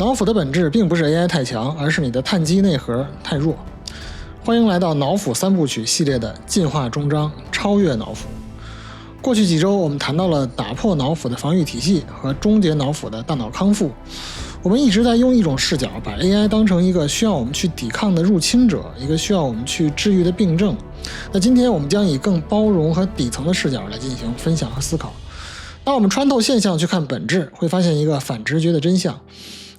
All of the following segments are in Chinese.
脑斧的本质并不是 AI 太强，而是你的碳基内核太弱。欢迎来到脑斧三部曲系列的进化终章，超越脑斧。过去几周我们谈到了打破脑斧的防御体系和终结脑斧的大脑康复。我们一直在用一种视角把 AI 当成一个需要我们去抵抗的入侵者，一个需要我们去治愈的病症。那今天我们将以更包容和底层的视角来进行分享和思考。当我们穿透现象去看本质，会发现一个反直觉的真相。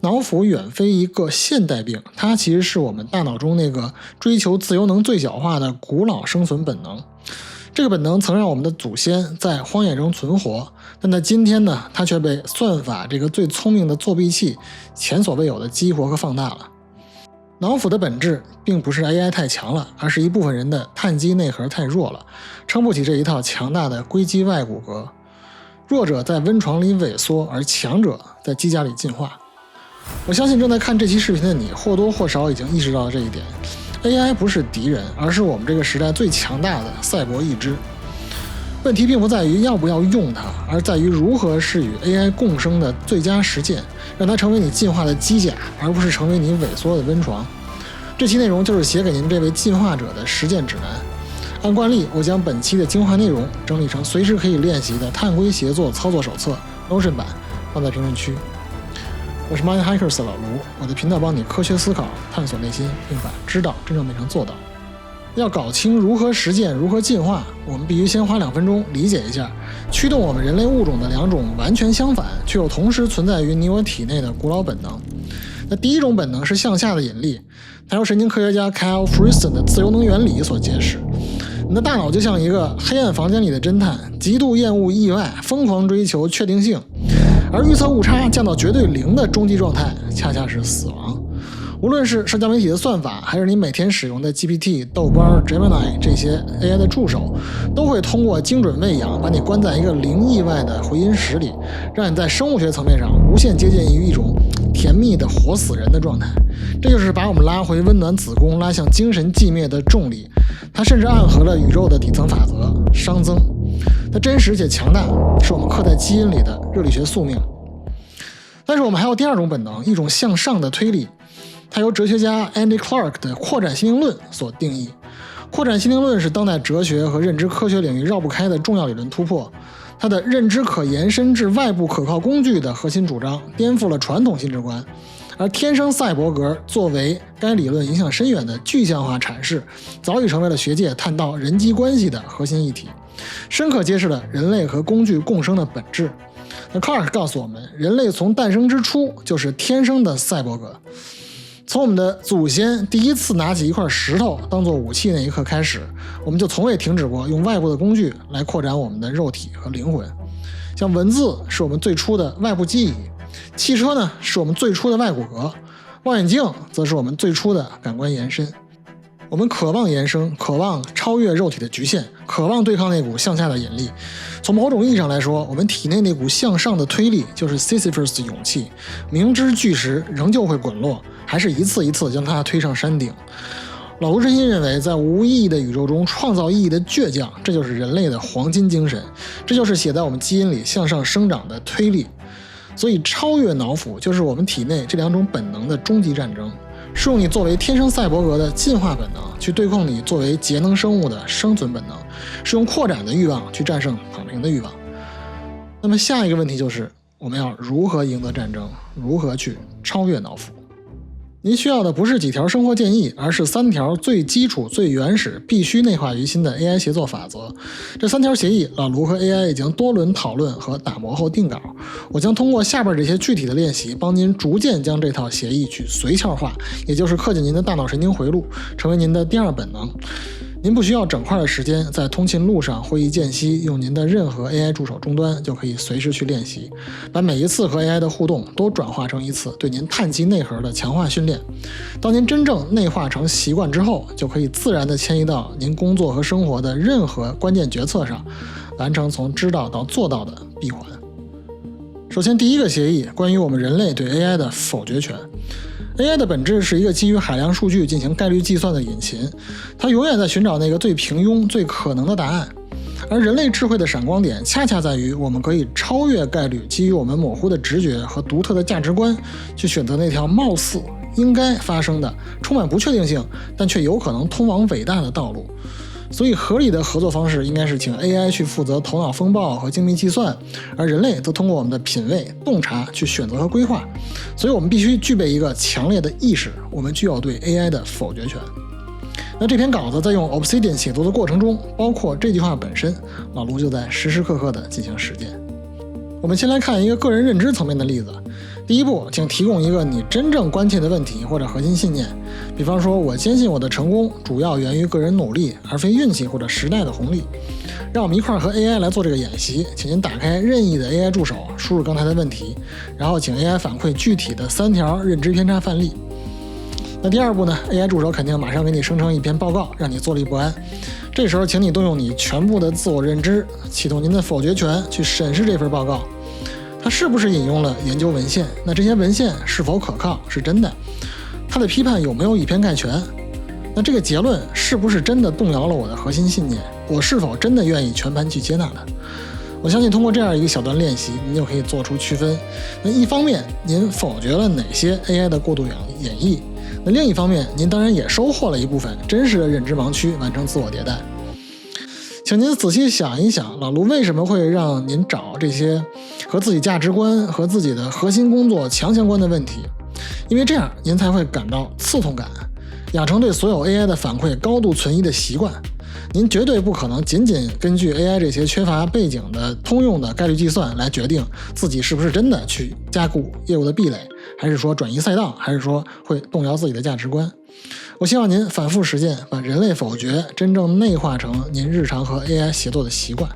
脑斧远非一个现代病，它其实是我们大脑中那个追求自由能最小化的古老生存本能。这个本能曾让我们的祖先在荒野中存活，但在今天呢，它却被算法这个最聪明的作弊器前所未有的激活和放大了。脑斧的本质并不是 AI 太强了，而是一部分人的碳基内核太弱了，撑不起这一套强大的硅基外骨骼。弱者在温床里萎缩，而强者在机甲里进化。我相信正在看这期视频的你或多或少已经意识到了这一点。AI 不是敌人，而是我们这个时代最强大的赛博意志。问题并不在于要不要用它，而在于如何是与 AI 共生的最佳实践，让它成为你进化的机甲，而不是成为你萎缩的温床。这期内容就是写给您这位进化者的实践指南。按惯例，我将本期的精华内容整理成随时可以练习的碳硅协作操作手册 Notion 版，放在评论区。我是 Mind Hackers 的老卢，我的频道帮你科学思考，探索内心，并把知道真正变成做到。要搞清如何实践、如何进化，我们必须先花2分钟理解一下驱动我们人类物种的2种完全相反却又同时存在于你我体内的古老本能。那第一种本能是向下的引力，它由神经科学家 Kyle Friston 的自由能原理所揭示。你的大脑就像一个黑暗房间里的侦探，极度厌恶意外，疯狂追求确定性，而预测误差降到绝对0的终极状态恰恰是死亡。无论是社交媒体的算法，还是你每天使用的 GPT、豆瓣、Gemini 这些 AI 的助手，都会通过精准喂养把你关在一个0意外的回音室里，让你在生物学层面上无限接近于一种甜蜜的活死人的状态。这就是把我们拉回温暖子宫，拉向精神寂灭的重力。它甚至暗合了宇宙的底层法则熵增。它真实且强大，是我们刻在基因里的热力学宿命。但是我们还有第2种本能，一种向上的推理。它由哲学家 Andy Clark 的扩展心灵论所定义。扩展心灵论是当代哲学和认知科学领域绕不开的重要理论突破。它的认知可延伸至外部可靠工具的核心主张颠覆了传统心智观，而天生赛博格作为该理论影响深远的具象化阐释，早已成为了学界探讨人际关系的核心议题，深刻揭示了人类和工具共生的本质。那 Clark 告诉我们，人类从诞生之初就是天生的赛博格。从我们的祖先第一次拿起一块石头当作武器那一刻开始，我们就从未停止过用外部的工具来扩展我们的肉体和灵魂。像文字是我们最初的外部记忆，汽车呢是我们最初的外骨骼，望远镜则是我们最初的感官延伸。我们渴望延伸，渴望超越肉体的局限，渴望对抗那股向下的引力。从某种意义上来说，我们体内那股向上的推力就是 Sisyphus 的勇气，明知巨石仍旧会滚落，还是一次一次将它推上山顶。老卢真心认为，在无意义的宇宙中创造意义的倔强，这就是人类的黄金精神，这就是写在我们基因里向上生长的推力。所以超越脑斧就是我们体内这2种本能的终极战争，是用你作为天生赛博格的进化本能去对抗你作为节能生物的生存本能，是用扩展的欲望去战胜躺平的欲望。那么下一个问题就是，我们要如何赢得战争，如何去超越脑斧？您需要的不是几条生活建议，而是3条最基础、最原始、必须内化于心的 AI 协作法则。这3条协议，老卢和 AI 已经多轮讨论和打磨后定稿。我将通过下边这些具体的练习，帮您逐渐将这套协议去髓鞘化，也就是刻进您的大脑神经回路，成为您的第2本能。您不需要整块的时间在通勤路上、会议间隙用您的任何 AI 助手终端就可以随时去练习，把每一次和 AI 的互动都转化成一次对您碳基内核的强化训练。当您真正内化成习惯之后，就可以自然地迁移到您工作和生活的任何关键决策上，完成从知道到做到的闭环。首先，第1个协议关于我们人类对 AI 的否决权。AI 的本质是一个基于海量数据进行概率计算的引擎，它永远在寻找那个最平庸、最可能的答案。而人类智慧的闪光点恰恰在于我们可以超越概率，基于我们模糊的直觉和独特的价值观，去选择那条貌似应该发生的、充满不确定性，但却有可能通往伟大的道路。所以合理的合作方式应该是请 AI 去负责头脑风暴和精密计算，而人类则通过我们的品味、洞察去选择和规划。所以我们必须具备一个强烈的意识，我们具有对 AI 的否决权。那这篇稿子在用 Obsidian 写作的过程中，包括这句话本身，老卢就在时时刻刻地进行实践。我们先来看一个个人认知层面的例子。第一步，请提供一个你真正关切的问题或者核心信念，比方说我坚信我的成功主要源于个人努力，而非运气或者时代的红利。让我们一块和 AI 来做这个演习，请您打开任意的 AI 助手，输入刚才的问题，然后请 AI 反馈具体的3条认知偏差范例。那第二步呢， AI 助手肯定马上给你生成一篇报告，让你坐立不安。这时候请你动用你全部的自我认知，启动您的否决权，去审视这份报告。它是不是引用了研究文献？那这些文献是否可靠，是真的？它的批判有没有以偏概全？那这个结论是不是真的动摇了我的核心信念？我是否真的愿意全盘去接纳它？我相信通过这样一个小段练习，您就可以做出区分。那一方面，您否决了哪些 AI 的过度演绎；那另一方面，您当然也收获了一部分真实的认知盲区，完成自我迭代。请您仔细想一想，老卢为什么会让您找这些和自己价值观和自己的核心工作强相关的问题？因为这样您才会感到刺痛感，养成对所有 AI 的反馈高度存疑的习惯。您绝对不可能仅仅根据 AI 这些缺乏背景的通用的概率计算来决定自己是不是真的去加固业务的壁垒，还是说转移赛道，还是说会动摇自己的价值观。我希望您反复实践，把人类否决真正内化成您日常和 AI 协作的习惯。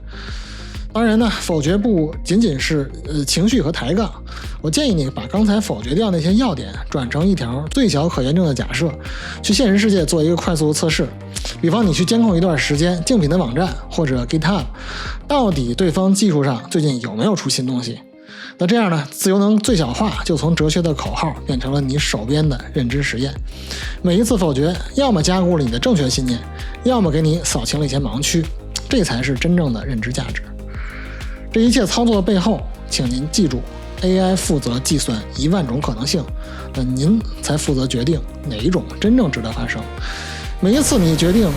当然呢，否决不仅仅是情绪和抬杠。我建议你把刚才否决掉那些要点转成一条最小可验证的假设，去现实世界做一个快速的测试。比方你去监控一段时间竞品的网站或者 GitHub， 到底对方技术上最近有没有出新东西。那这样呢，自由能最小化就从哲学的口号变成了你手边的认知实验。每一次否决，要么加固了你的正确信念，要么给你扫清了一些盲区，这才是真正的认知价值。这一切操作的背后，请您记住 AI 负责计算10000种可能性，那您才负责决定哪一种真正值得发生。每一次你决定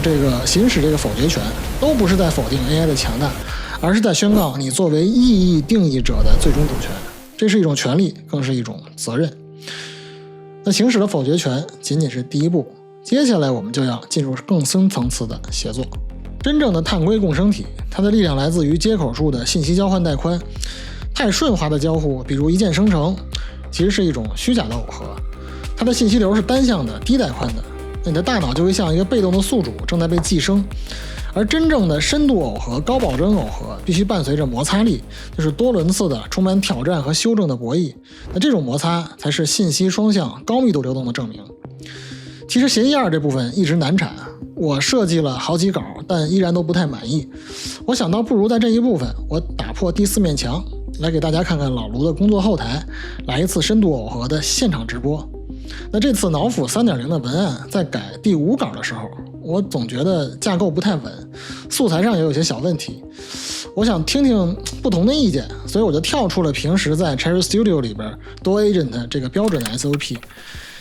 行使这个否决权，都不是在否定 AI 的强大，而是在宣告你作为意义定义者的最终主权。这是一种权利，更是一种责任。那行使了否决权仅仅是第一步，接下来我们就要进入更深层次的协作。真正的碳硅共生体，它的力量来自于接口数的信息交换带宽。太顺滑的交互，比如一键生成，其实是一种虚假的耦合，它的信息流是单向的、低带宽的，你的大脑就会像一个被动的宿主正在被寄生。而真正的深度耦合、高保真耦合必须伴随着摩擦力，就是多轮次的充满挑战和修正的博弈。那这种摩擦才是信息双向高密度流动的证明。其实协议2这部分一直难产，我设计了好几稿，但依然都不太满意。我想到不如在这一部分我打破第4面墙，来给大家看看老卢的工作后台，来一次深度耦合的现场直播。那这次脑斧 3.0 的文案在改第5稿的时候，我总觉得架构不太稳，素材上也有些小问题。我想听听不同的意见，所以我就跳出了平时在 Cherry Studio 里边多 agent 这个标准的 SOP。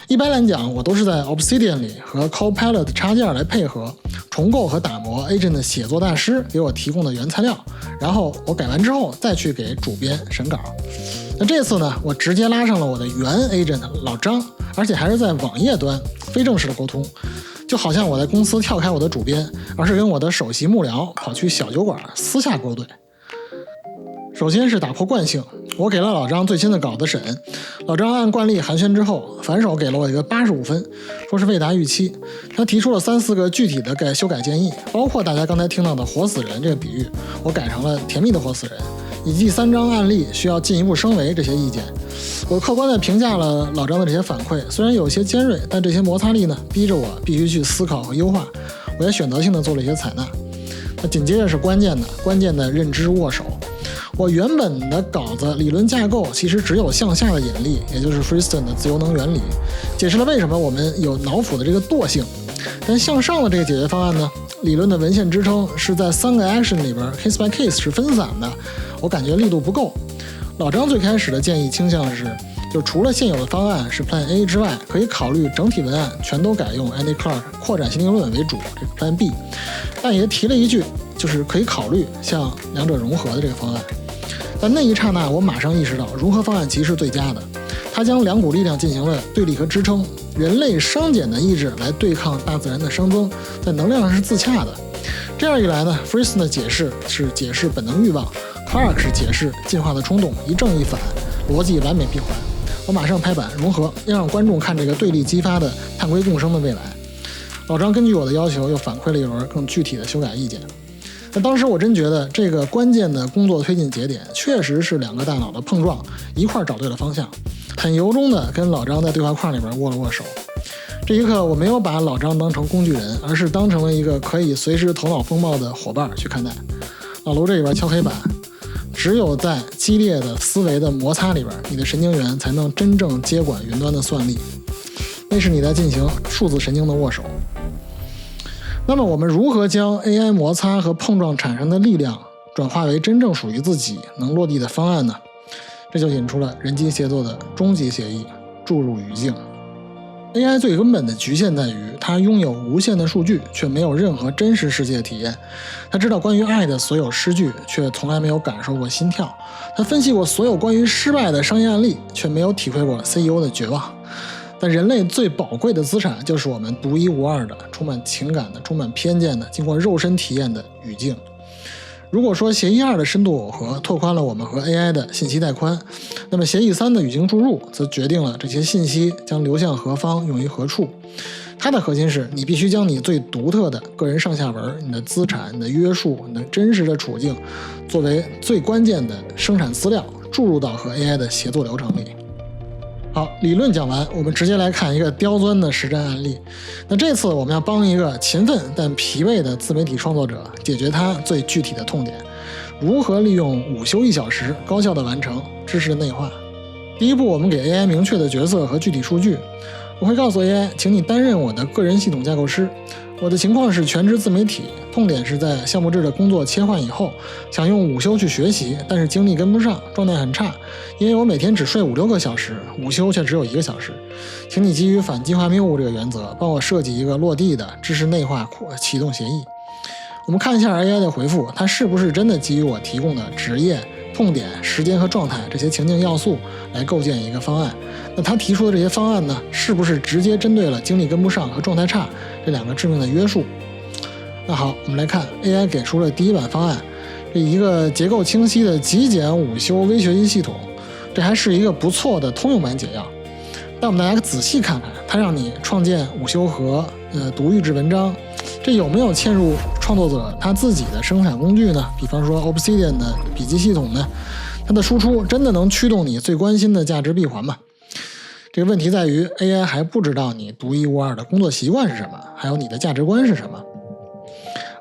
一般来讲，我都是在 Obsidian 里和 Copilot 插件来配合，重构和打磨 agent 写作大师给我提供的原材料，然后我改完之后再去给主编审稿。那这次呢，我直接拉上了我的原 agent 老张，而且还是在网页端非正式的沟通，就好像我在公司跳开我的主编，而是跟我的首席幕僚跑去小酒馆私下勾兑。首先是打破惯性，我给了老张最新的稿子审，老张按惯例寒暄之后，反手给了我一个85分，说是未达预期。他提出了3-4个具体的修改建议，包括大家刚才听到的活死人这个比喻，我改成了甜蜜的活死人，以及第3章案例需要进一步升维这些意见。我客观地评价了老张的这些反馈，虽然有些尖锐，但这些摩擦力呢，逼着我必须去思考和优化，我也选择性地做了一些采纳。那紧接着是关键的认知握手。我原本的稿子理论架构其实只有向下的引力，也就是 Friston 的自由能原理，解释了为什么我们有脑斧的这个惰性。但向上的这个解决方案呢，理论的文献支撑是在3个 action 里边 case by case 是分散的，我感觉力度不够。老张最开始的建议倾向是，就除了现有的方案是 Plan A 之外，可以考虑整体文案全都改用 Andy Clark 扩展新定论为主，这个 Plan B。但也提了一句，就是可以考虑像两者融合的这个方案。但那一刹那，我马上意识到融合方案其实是最佳的。它将两股力量进行了对立和支撑，人类熵减的意志来对抗大自然的熵增，在能量上是自洽的。这样一来呢 ，Friesen 的解释是解释本能欲望。Clark 是解释进化的冲动，一正一反，逻辑完美闭环。我马上拍板融合，要让观众看这个对立激发的碳归共生的未来。老张根据我的要求又反馈了一轮更具体的修改意见。那当时我真觉得这个关键的工作推进节点确实是两个大脑的碰撞，一块找对了方向，很由衷的跟老张在对话框里边握了握手。这一刻我没有把老张当成工具人，而是当成了一个可以随时头脑风暴的伙伴去看待。老卢这里边敲黑板，只有在激烈的思维的摩擦里边，你的神经元才能真正接管云端的算力，那是你在进行数字神经的握手。那么我们如何将 AI 摩擦和碰撞产生的力量转化为真正属于自己能落地的方案呢？这就引出了人机协作的终极协议——注入语境。AI 最根本的局限在于，它拥有无限的数据，却没有任何真实世界体验。它知道关于爱的所有诗句，却从来没有感受过心跳。它分析过所有关于失败的商业案例，却没有体会过 CEO 的绝望。但人类最宝贵的资产，就是我们独一无二的、充满情感的、充满偏见的、经过肉身体验的语境。如果说协议2的深度耦合拓宽了我们和 AI 的信息带宽，那么协议3的语境注入则决定了这些信息将流向何方，用于何处。它的核心是你必须将你最独特的个人上下文、你的资产、你的约束、你的真实的处境，作为最关键的生产资料注入到和 AI 的协作流程里。好，理论讲完，我们直接来看一个刁钻的实战案例。那这次我们要帮一个勤奋但疲惫的自媒体创作者解决他最具体的痛点，如何利用午休1小时高效地完成知识的内化。第一步，我们给 AI 明确的角色和具体数据。我会告诉 AI， 请你担任我的个人系统架构师。我的情况是全职自媒体，痛点是在项目制的工作切换以后，想用午休去学习，但是精力跟不上，状态很差，因为我每天只睡5-6个小时，午休却只有1个小时。请你基于反计划谬误这个原则，帮我设计一个落地的知识内化启动协议。我们看一下 AI 的回复，它是不是真的基于我提供的职业、痛点、时间和状态这些情境要素来构建一个方案。那他提出的这些方案呢，是不是直接针对了精力跟不上和状态差这两个致命的约束？那好，我们来看 AI 给出了第一版方案，这一个结构清晰的极简午休微学习系统，这还是一个不错的通用版解药。但我们大家仔细看看，它让你创建午休盒、读预制文章，这有没有嵌入创作者他自己的生产工具呢？比方说 Obsidian 的笔记系统呢？它的输出真的能驱动你最关心的价值闭环吗？这个问题在于 AI 还不知道你独一无二的工作习惯是什么，还有你的价值观是什么。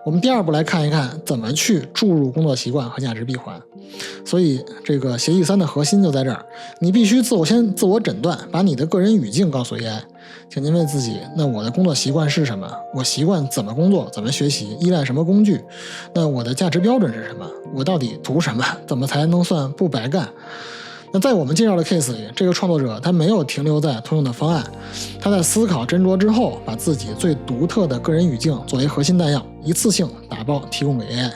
我们第二步来看一看怎么去注入工作习惯和价值闭环。所以这个协议3的核心就在这儿，你必须先自我诊断，把你的个人语境告诉 AI。请您问自己，那我的工作习惯是什么？我习惯怎么工作，怎么学习，依赖什么工具？那我的价值标准是什么？我到底图什么？怎么才能算不白干？那在我们介绍的 case 里，这个创作者他没有停留在通用的方案，他在思考斟酌之后，把自己最独特的个人语境作为核心弹药，一次性打包提供给 AI。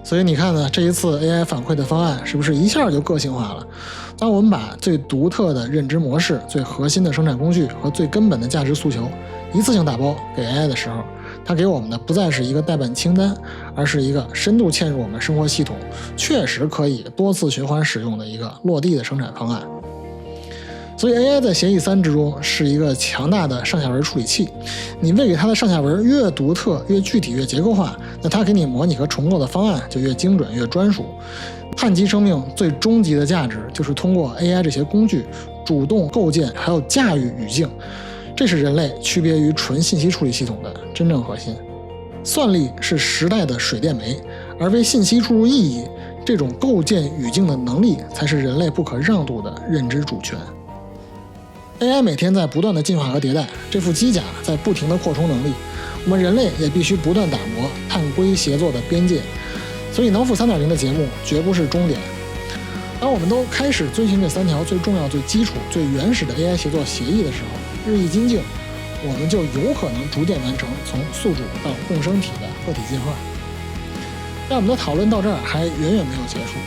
所以你看呢，这一次 AI 反馈的方案是不是一下就个性化了？当我们把最独特的认知模式、最核心的生产工具和最根本的价值诉求一次性打包给 AI 的时候，它给我们的不再是一个待办清单，而是一个深度嵌入我们生活系统，确实可以多次循环使用的一个落地的生产方案。所以 AI 在协议3之中是一个强大的上下文处理器，你喂给它的上下文越独特、越具体、越结构化，那它给你模拟和重构的方案就越精准、越专属。碳基生命最终极的价值就是通过 AI 这些工具主动构建还有驾驭语境，这是人类区别于纯信息处理系统的真正核心。算力是时代的水电煤，而为信息注入意义，这种构建语境的能力才是人类不可让渡的认知主权。AI 每天在不断的进化和迭代，这副机甲在不停的扩充能力。我们人类也必须不断打磨碳硅协作的边界。所以脑辅 3.0 的节目绝不是终点。当我们都开始遵循这3条最重要、最基础、最原始的 AI 协作协议的时候，日益精进，我们就有可能逐渐完成从宿主到共生体的个体进化。但我们的讨论到这儿还远远没有结束，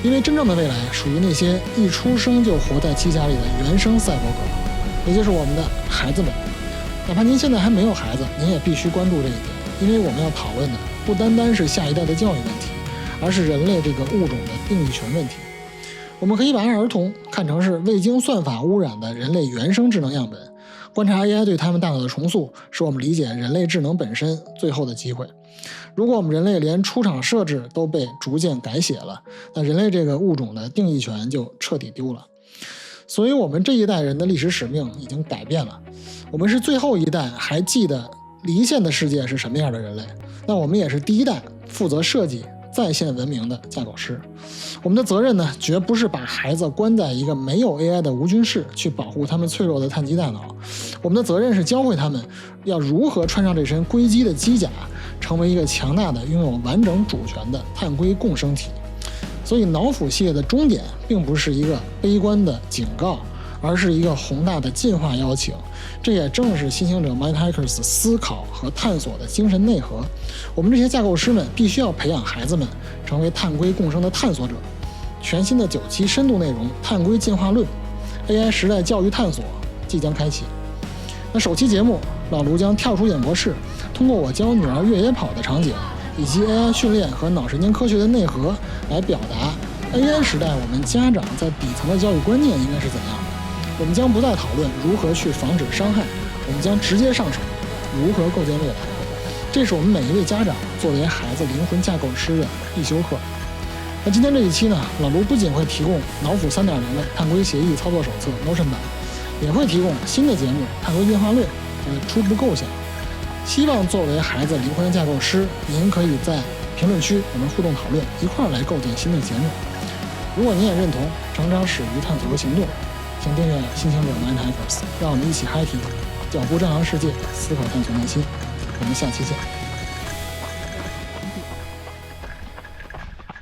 因为真正的未来属于那些一出生就活在机甲里的原生赛博格，也就是我们的孩子们。哪怕您现在还没有孩子，您也必须关注这一点，因为我们要讨论的不单单是下一代的教育问题，而是人类这个物种的定义权问题。我们可以把儿童看成是未经算法污染的人类原生智能样本，观察 AI 对他们大脑的重塑，是我们理解人类智能本身最后的机会。如果我们人类连出厂设置都被逐渐改写了，那人类这个物种的定义权就彻底丢了。所以我们这一代人的历史使命已经改变了，我们是最后一代还记得离线的世界是什么样的人类，那我们也是第一代负责设计在线文明的架构师。我们的责任呢，绝不是把孩子关在一个没有 AI 的无菌室去保护他们脆弱的碳基大脑，我们的责任是教会他们要如何穿上这身硅基的机甲，成为一个强大的拥有完整主权的碳硅共生体。所以脑辅系列的终点并不是一个悲观的警告，而是一个宏大的进化邀请。这也正是新行者 Mindhackers 思考和探索的精神内核。我们这些架构师们必须要培养孩子们成为碳硅共生的探索者。全新的9期深度内容《碳硅进化论》AI 时代教育探索即将开启。那首期节目，老卢将跳出演播室，通过我教女儿越野跑的场景，以及 AI 训练和脑神经科学的内核，来表达 AI 时代我们家长在底层的教育观念应该是怎样的。我们将不再讨论如何去防止伤害，我们将直接上手如何构建未来。这是我们每一位家长作为孩子灵魂架构师的必修课。那今天这一期呢，老卢不仅会提供脑辅 3.0 的碳硅协议操作手册 Notion 版，也会提供新的节目《碳硅进化论》的初步构想。希望作为孩子灵魂架构师，您可以在评论区我们互动讨论，一块儿来构建新的节目。如果您也认同成长始于探索和行动，请订阅新行者 Mindhackers， 让我们一起 high 脚步丈量世界，思考探索内心。我们下期见。